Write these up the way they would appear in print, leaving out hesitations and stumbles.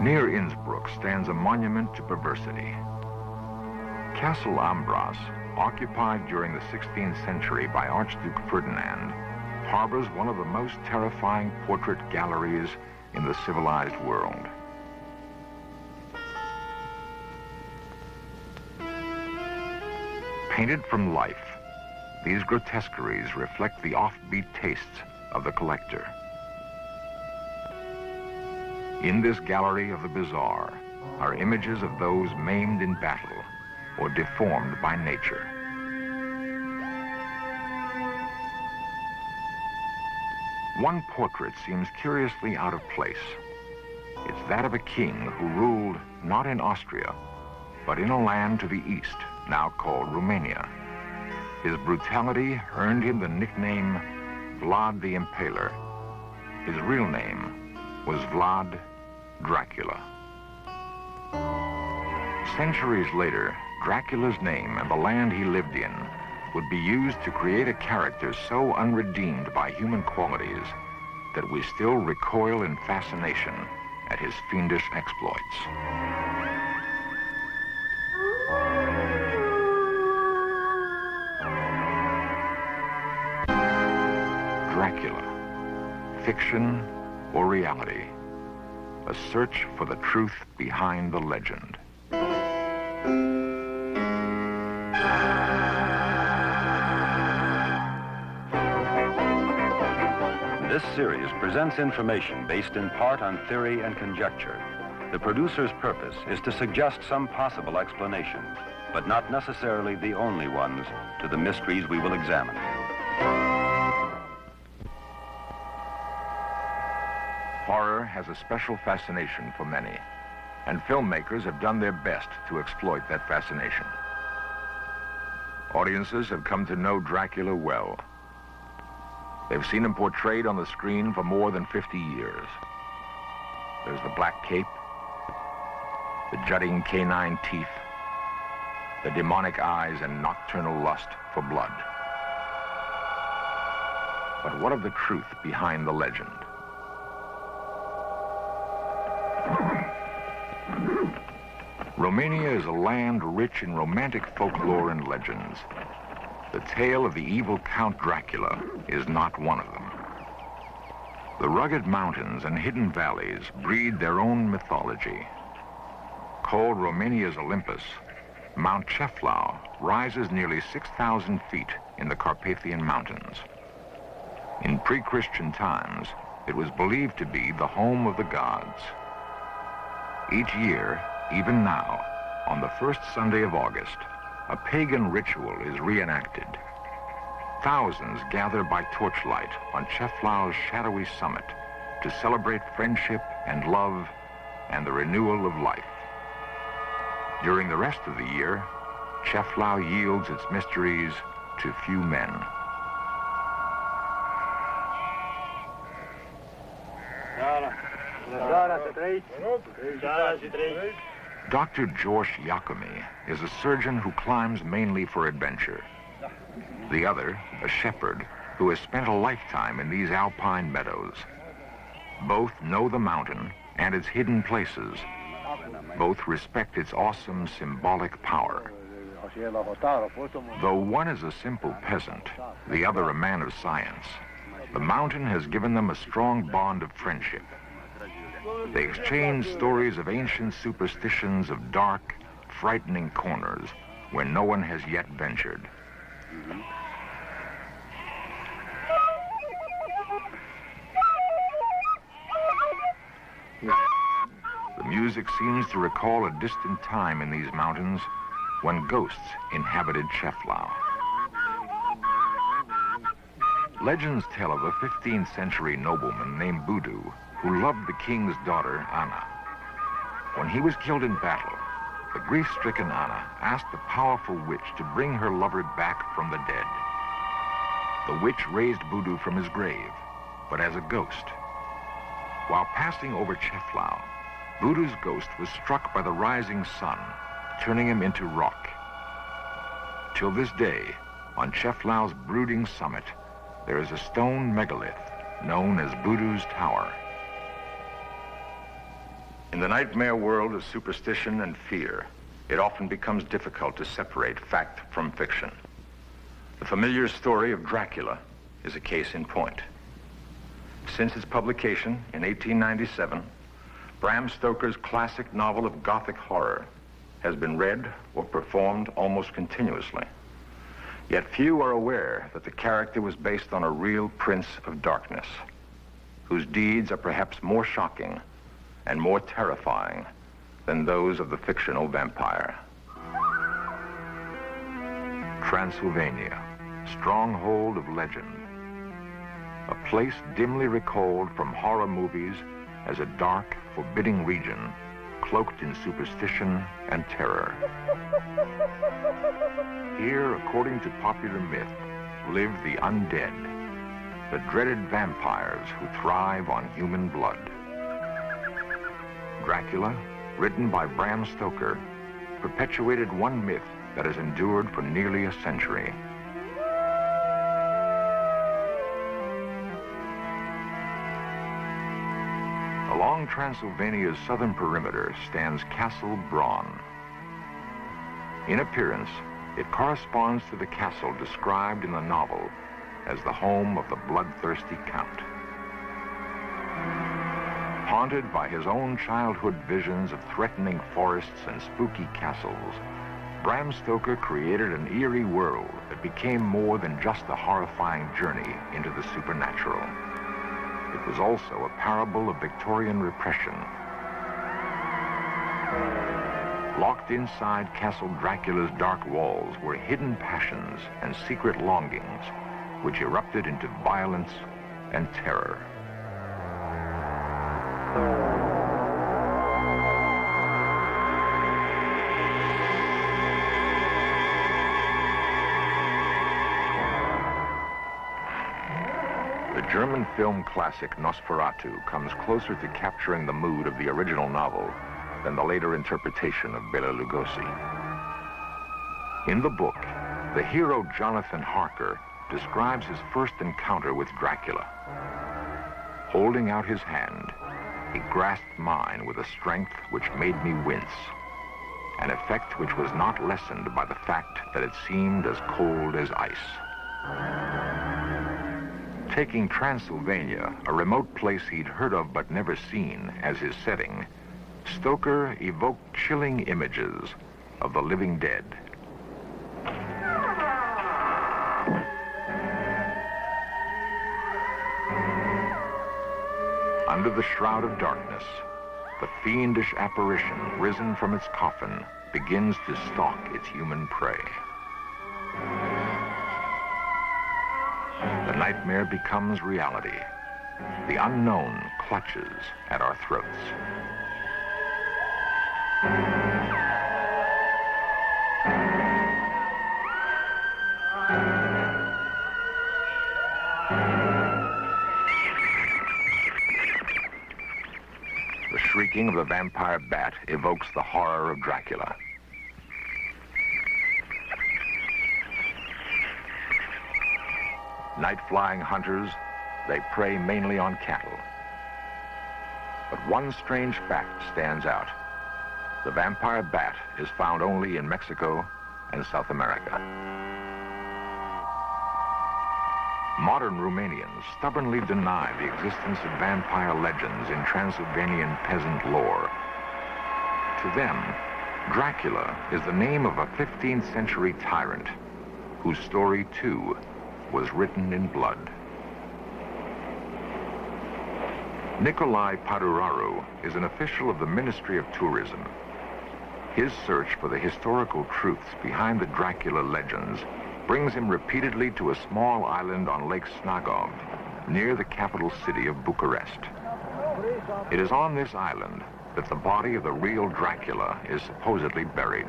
Near Innsbruck stands a monument to perversity. Castle Ambras, occupied during the 16th century by Archduke Ferdinand, harbors one of the most terrifying portrait galleries in the civilized world. Painted from life, these grotesqueries reflect the offbeat tastes of the collector. In this gallery of the bizarre are images of those maimed in battle or deformed by nature. One portrait seems curiously out of place. It's that of a king who ruled not in Austria, but in a land to the east, now called Romania. His brutality earned him the nickname Vlad the Impaler. His real name was Vlad Dracula. Centuries later, Dracula's name and the land he lived in would be used to create a character so unredeemed by human qualities that we still recoil in fascination at his fiendish exploits. Dracula, fiction or reality? A search for the truth behind the legend. This series presents information based in part on theory and conjecture. The producer's purpose is to suggest some possible explanation, but not necessarily the only ones, to the mysteries we will examine. Horror has a special fascination for many, and filmmakers have done their best to exploit that fascination. Audiences have come to know Dracula well. They've seen him portrayed on the screen for more than 50 years. There's the black cape, the jutting canine teeth, the demonic eyes and nocturnal lust for blood. But what of the truth behind the legend? Romania is a land rich in romantic folklore and legends. The tale of the evil Count Dracula is not one of them. The rugged mountains and hidden valleys breed their own mythology. Called Romania's Olympus, Mount Ceflau rises nearly 6,000 feet in the Carpathian Mountains. In pre-Christian times, it was believed to be the home of the gods. Each year, even now, on the first Sunday of August, a pagan ritual is reenacted. Thousands gather by torchlight on Ceflau's shadowy summit to celebrate friendship and love and the renewal of life. During the rest of the year, Ceflau yields its mysteries to few men. Dr. George Iacome is a surgeon who climbs mainly for adventure. The other, a shepherd, who has spent a lifetime in these alpine meadows. Both know the mountain and its hidden places. Both respect its awesome symbolic power. Though one is a simple peasant, the other a man of science, the mountain has given them a strong bond of friendship. They exchange stories of ancient superstitions of dark, frightening corners where no one has yet ventured. The music seems to recall a distant time in these mountains when ghosts inhabited Ceflau. Legends tell of a 15th century nobleman named Budu who loved the king's daughter, Anna. When he was killed in battle, the grief-stricken Anna asked the powerful witch to bring her lover back from the dead. The witch raised Budu from his grave, but as a ghost. While passing over Ceflau, Budu's ghost was struck by the rising sun, turning him into rock. Till this day, on Ceflau's brooding summit, there is a stone megalith known as Budu's Tower. In the nightmare world of superstition and fear, it often becomes difficult to separate fact from fiction. The familiar story of Dracula is a case in point. Since its publication in 1897, Bram Stoker's classic novel of Gothic horror has been read or performed almost continuously. Yet few are aware that the character was based on a real prince of darkness, whose deeds are perhaps more shocking and more terrifying than those of the fictional vampire. Transylvania, stronghold of legend. A place dimly recalled from horror movies as a dark, forbidding region cloaked in superstition and terror. Here, according to popular myth, live the undead, the dreaded vampires who thrive on human blood. Dracula, written by Bram Stoker, perpetuated one myth that has endured for nearly a century. Along Transylvania's southern perimeter stands Castle Braun. In appearance, it corresponds to the castle described in the novel as the home of the bloodthirsty count. Haunted by his own childhood visions of threatening forests and spooky castles, Bram Stoker created an eerie world that became more than just a horrifying journey into the supernatural. It was also a parable of Victorian repression. Locked inside Castle Dracula's dark walls were hidden passions and secret longings, which erupted into violence and terror. The German film classic Nosferatu comes closer to capturing the mood of the original novel than the later interpretation of Bela Lugosi. In the book, the hero Jonathan Harker describes his first encounter with Dracula. Holding out his hand, he grasped mine with a strength which made me wince, an effect which was not lessened by the fact that it seemed as cold as ice. Taking Transylvania, a remote place he'd heard of but never seen, as his setting, Stoker evoked chilling images of the living dead. Under the shroud of darkness, the fiendish apparition risen from its coffin begins to stalk its human prey. The nightmare becomes reality. The unknown clutches at our throats. The shrieking of the vampire bat evokes the horror of Dracula. Night-flying hunters, they prey mainly on cattle. But one strange fact stands out. The vampire bat is found only in Mexico and South America. Modern Romanians stubbornly deny the existence of vampire legends in Transylvanian peasant lore. To them, Dracula is the name of a 15th century tyrant whose story, too, was written in blood. Nikolai Paduraru is an official of the Ministry of Tourism. His search for the historical truths behind the Dracula legends brings him repeatedly to a small island on Lake Snagov, near the capital city of Bucharest. It is on this island that the body of the real Dracula is supposedly buried.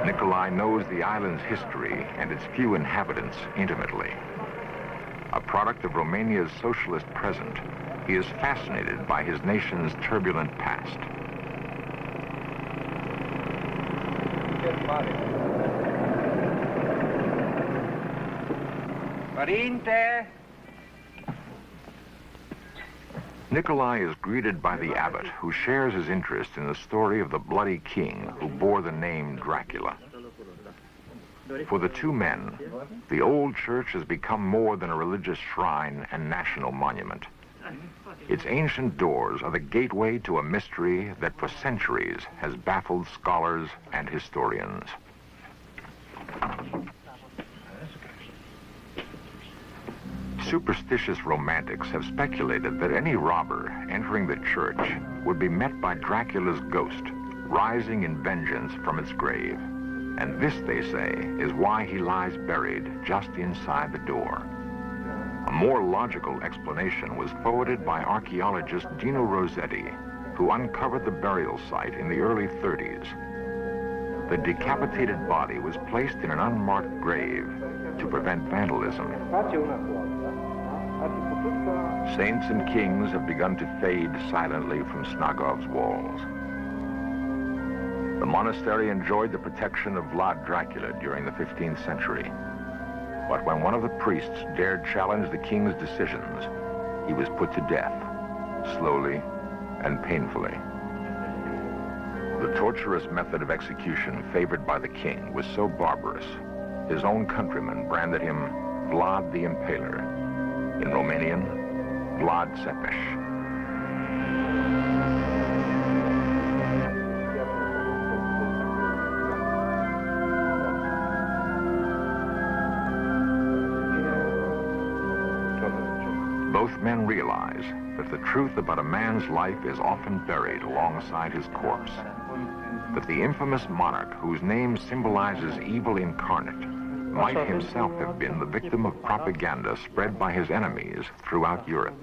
Nikolai knows the island's history and its few inhabitants intimately. A product of Romania's socialist present, he is fascinated by his nation's turbulent past. Părinte, Nikolai is greeted by the abbot, who shares his interest in the story of the bloody king who bore the name Dracula. For the two men, the old church has become more than a religious shrine and national monument. Its ancient doors are the gateway to a mystery that for centuries has baffled scholars and historians. Superstitious romantics have speculated that any robber entering the church would be met by Dracula's ghost, rising in vengeance from its grave. And this, they say, is why he lies buried just inside the door. A more logical explanation was forwarded by archaeologist Dino Rossetti, who uncovered the burial site in the early 30s. The decapitated body was placed in an unmarked grave to prevent vandalism. Saints and kings have begun to fade silently from Snagov's walls. The monastery enjoyed the protection of Vlad Dracula during the 15th century. But when one of the priests dared challenge the king's decisions, he was put to death, slowly and painfully. The torturous method of execution favored by the king was so barbarous, his own countrymen branded him Vlad the Impaler. In Romanian, Vlad Țepeș. Both men realize that the truth about a man's life is often buried alongside his corpse. That the infamous monarch whose name symbolizes evil incarnate might himself have been the victim of propaganda spread by his enemies throughout Europe.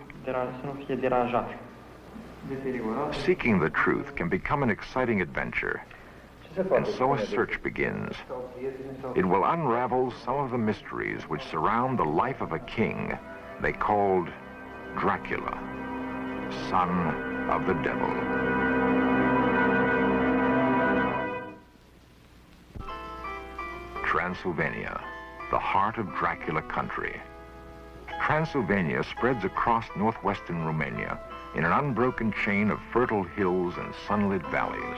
Seeking the truth can become an exciting adventure, and so a search begins. It will unravel some of the mysteries which surround the life of a king they called Dracula, son of the devil. Transylvania, the heart of Dracula country. Transylvania spreads across northwestern Romania in an unbroken chain of fertile hills and sunlit valleys.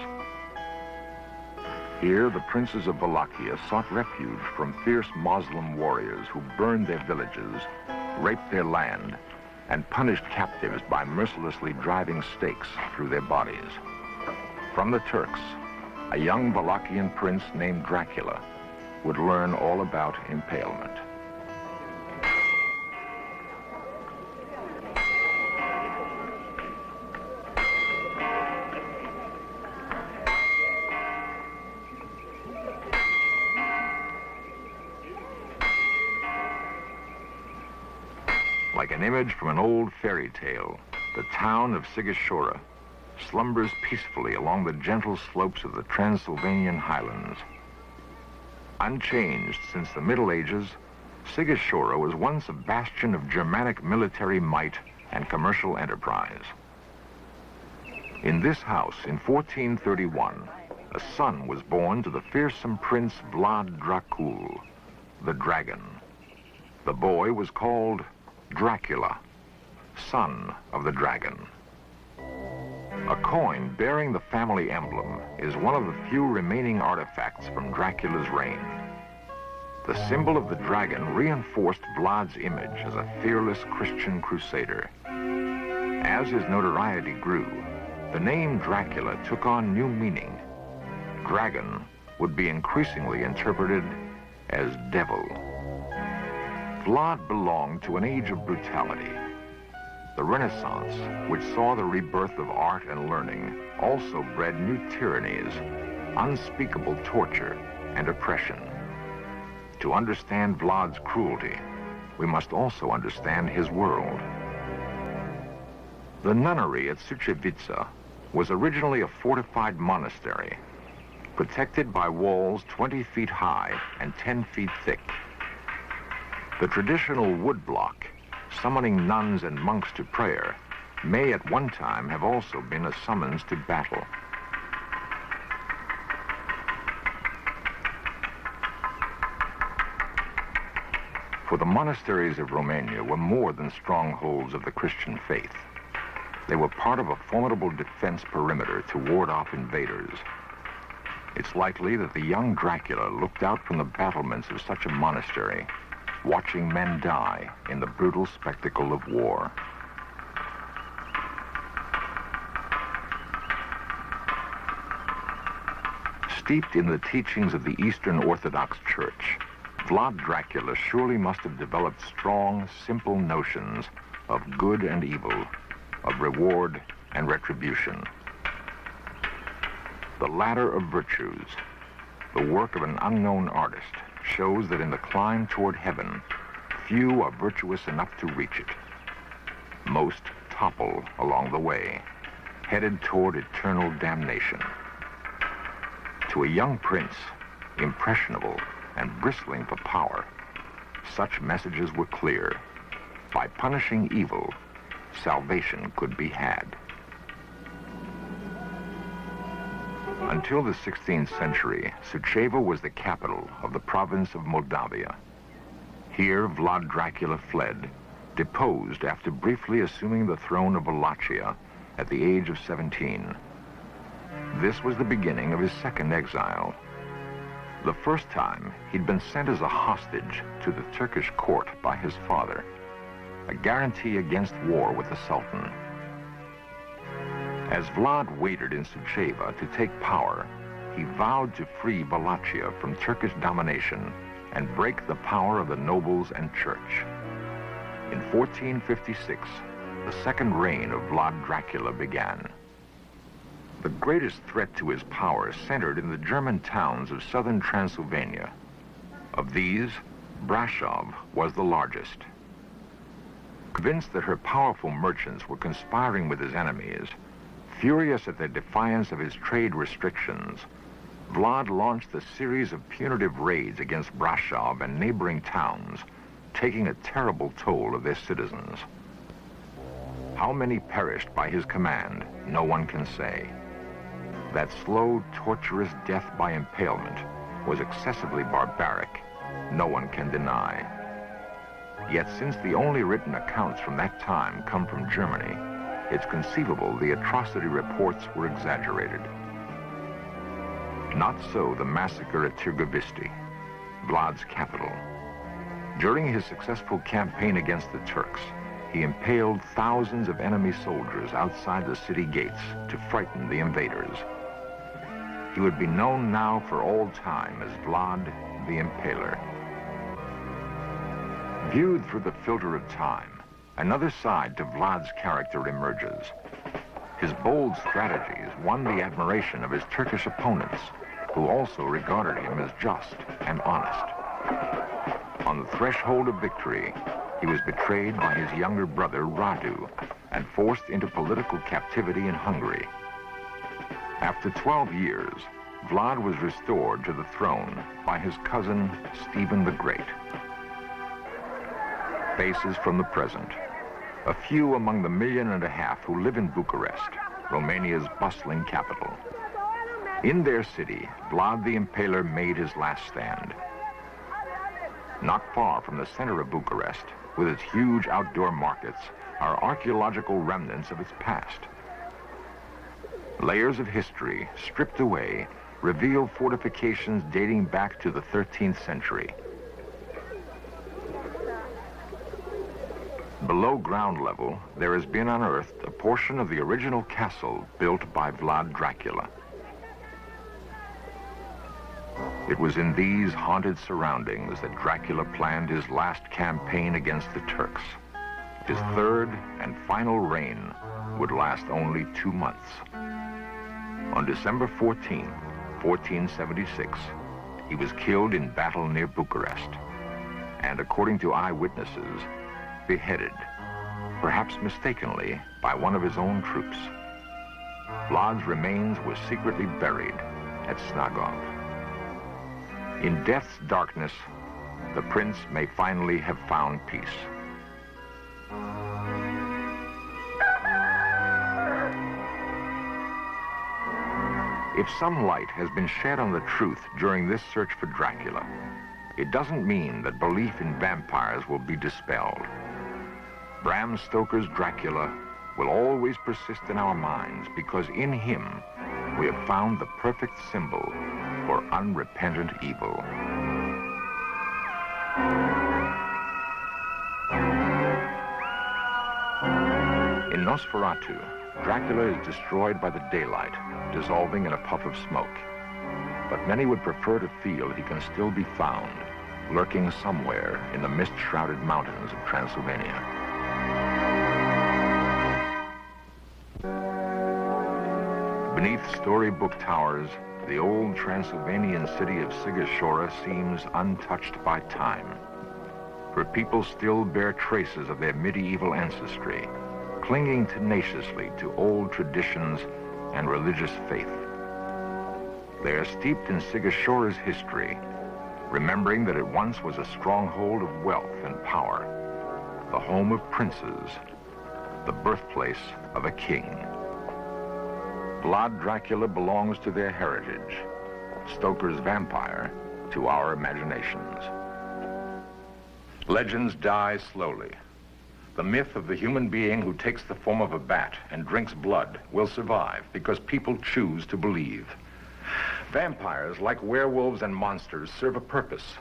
Here, the princes of Wallachia sought refuge from fierce Muslim warriors who burned their villages, raped their land, and punished captives by mercilessly driving stakes through their bodies. From the Turks, a young Wallachian prince named Dracula would learn all about impalement. Like an image from an old fairy tale, the town of Sighișoara slumbers peacefully along the gentle slopes of the Transylvanian highlands. Unchanged since the Middle Ages, Sighișoara was once a bastion of Germanic military might and commercial enterprise. In this house, in 1431, a son was born to the fearsome Prince Vlad Dracul, the dragon. The boy was called Dracula, son of the dragon. A coin bearing the family emblem is one of the few remaining artifacts from Dracula's reign. The symbol of the dragon reinforced Vlad's image as a fearless Christian crusader. As his notoriety grew, the name Dracula took on new meaning. Dragon would be increasingly interpreted as devil. Vlad belonged to an age of brutality. The Renaissance, which saw the rebirth of art and learning, also bred new tyrannies, unspeakable torture, and oppression. To understand Vlad's cruelty, we must also understand his world. The nunnery at Sucevița was originally a fortified monastery, protected by walls 20 feet high and 10 feet thick. The traditional wood block, summoning nuns and monks to prayer, may at one time have also been a summons to battle. For the monasteries of Romania were more than strongholds of the Christian faith. They were part of a formidable defense perimeter to ward off invaders. It's likely that the young Dracula looked out from the battlements of such a monastery, watching men die in the brutal spectacle of war. Steeped in the teachings of the Eastern Orthodox Church, Vlad Dracula surely must have developed strong, simple notions of good and evil, of reward and retribution. The ladder of virtues, the work of an unknown artist, shows that in the climb toward heaven, few are virtuous enough to reach it. Most topple along the way, headed toward eternal damnation. To a young prince, impressionable and bristling for power, such messages were clear. By punishing evil, salvation could be had. Until the 16th century, Suceava was the capital of the province of Moldavia. Here, Vlad Dracula fled, deposed after briefly assuming the throne of Wallachia at the age of 17. This was the beginning of his second exile. The first time, he'd been sent as a hostage to the Turkish court by his father, a guarantee against war with the Sultan. As Vlad waited in Suceava to take power, he vowed to free Wallachia from Turkish domination and break the power of the nobles and church. In 1456, the second reign of Vlad Dracula began. The greatest threat to his power centered in the German towns of southern Transylvania. Of these, Brasov was the largest. Convinced that her powerful merchants were conspiring with his enemies, furious at their defiance of his trade restrictions, Vlad launched a series of punitive raids against Brasov and neighboring towns, taking a terrible toll of their citizens. How many perished by his command, no one can say. That slow, torturous death by impalement was excessively barbaric, no one can deny. Yet since the only written accounts from that time come from Germany, it's conceivable the atrocity reports were exaggerated. Not so the massacre at Târgoviște, Vlad's capital. During his successful campaign against the Turks, he impaled thousands of enemy soldiers outside the city gates to frighten the invaders. He would be known now for all time as Vlad the Impaler. Viewed through the filter of time, another side to Vlad's character emerges. His bold strategies won the admiration of his Turkish opponents, who also regarded him as just and honest. On the threshold of victory, he was betrayed by his younger brother Radu and forced into political captivity in Hungary. After 12 years, Vlad was restored to the throne by his cousin Stephen the Great. Faces from the present. A few among the 1.5 million who live in Bucharest, Romania's bustling capital. In their city, Vlad the Impaler made his last stand. Not far from the center of Bucharest, with its huge outdoor markets, are archaeological remnants of its past. Layers of history, stripped away, reveal fortifications dating back to the 13th century. Below ground level, there has been unearthed a portion of the original castle built by Vlad Dracula. It was in these haunted surroundings that Dracula planned his last campaign against the Turks. His third and final reign would last only 2 months. On December 14, 1476, he was killed in battle near Bucharest, and according to eyewitnesses, beheaded, perhaps mistakenly, by one of his own troops. Vlad's remains were secretly buried at Snagov. In death's darkness, the prince may finally have found peace. If some light has been shed on the truth during this search for Dracula, it doesn't mean that belief in vampires will be dispelled. Bram Stoker's Dracula will always persist in our minds because in him we have found the perfect symbol for unrepentant evil. In Nosferatu, Dracula is destroyed by the daylight, dissolving in a puff of smoke. But many would prefer to feel he can still be found, lurking somewhere in the mist-shrouded mountains of Transylvania. Beneath storybook towers, the old Transylvanian city of Sigashora seems untouched by time. For people still bear traces of their medieval ancestry, clinging tenaciously to old traditions and religious faith. They are steeped in Sigashora's history, remembering that it once was a stronghold of wealth and power, the home of princes, the birthplace of a king. Vlad Dracula belongs to their heritage, Stoker's vampire to our imaginations. Legends die slowly. The myth of the human being who takes the form of a bat and drinks blood will survive because people choose to believe. Vampires, like werewolves and monsters, serve a purpose.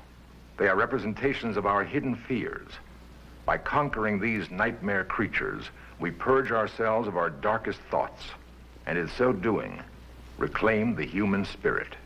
They are representations of our hidden fears. By conquering these nightmare creatures, we purge ourselves of our darkest thoughts, and in so doing, reclaim the human spirit.